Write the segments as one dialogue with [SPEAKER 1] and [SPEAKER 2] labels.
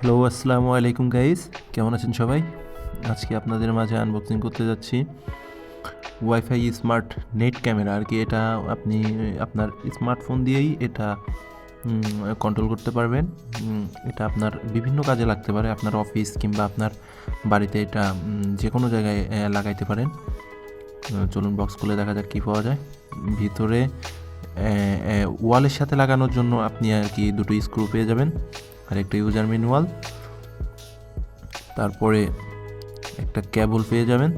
[SPEAKER 1] Hello, আসসালামু আলাইকুম guys, কেমন আছেন সবাই? আজকে আপনাদের মাঝে আনবক্সিং করতে যাচ্ছি ওয়াইফাই স্মার্ট নেট ক্যামেরা। আর কি এটা আপনি আপনার স্মার্টফোন দিয়েই এটা কন্ট্রোল করতে পারবেন। এটা আপনার বিভিন্ন কাজে লাগতে পারে, আপনার অফিস কিংবা আপনার বাড়িতে এটা যে কোনো জায়গায় লাগাইতে পারেন। চলুন বক্স খুলে দেখা যাক কী পাওয়া যায় ভিতরে। ওয়ালের সাথে লাগানোর জন্য আপনি আর কি দুটো স্ক্রু পেয়ে যাবেন আর একটা ইউজার ম্যানুয়াল, তারপরে একটা কেবল পেয়ে যাবেন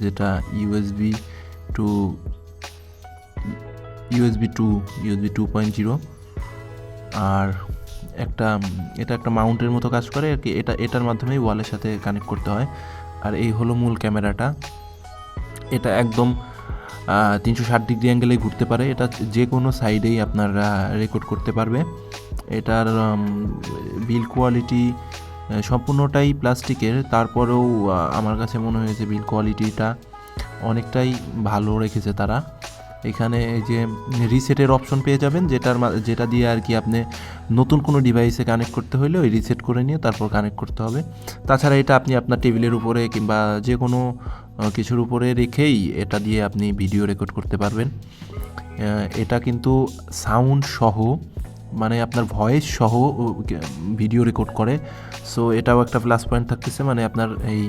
[SPEAKER 1] যেটা টু ইউএসবি 2.0, আর এটা একটা মাউন্টের মতো কাজ করে আর কি। এটার মাধ্যমেই ওয়ালের সাথে কানেক্ট করতে হয়। আর এই হলো মূল ক্যামেরাটা। এটা একদম 360 ডিগ্রি অ্যাঙ্গেলে ঘুরতে পারে। এটা যে কোনো সাইডেই আপনারা রেকর্ড করতে পারবে। এটার বিল কোয়ালিটি সম্পূর্ণটাই প্লাস্টিকের, তারপরেও আমার কাছে মনে হয়েছে বিল কোয়ালিটিটা অনেকটাই ভালো রেখেছে তারা। এখানে এই যে রিসেটের অপশন পেয়ে যাবেন, যেটা দিয়ে আর কি আপনি নতুন কোনো ডিভাইসে কানেক্ট করতে হলে ওই রিসেট করে নিয়ে তারপর কানেক্ট করতে হবে। তাছাড়া এটা আপনি আপনার টেবিলের উপরে কিংবা যে কোনো কিছুর উপরে রেখেই এটা দিয়ে আপনি ভিডিও রেকর্ড করতে পারবেন। এটা কিন্তু সাউন্ড সহ, মানে আপনার ভয়েস সহ ভিডিও রেকর্ড করে। সো এটাও একটা প্লাস পয়েন্ট থাকতেছে, মানে আপনার এই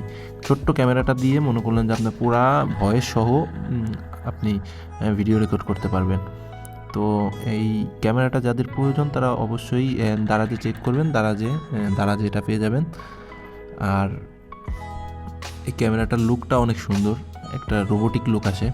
[SPEAKER 1] ছোট্ট ক্যামেরাটা দিয়ে মনে করলেন যে আপনার পুরা ভয়েস সহ আপনি ভিডিও রেকর্ড করতে পারবেন। তো এই ক্যামেরাটা যাদের প্রয়োজন তারা অবশ্যই দারাজে চেক করবেন, দারাজে এটা পেয়ে যাবেন। আর এই ক্যামেরাটার লুকটা অনেক সুন্দর, একটা রোবোটিক লুক আসে।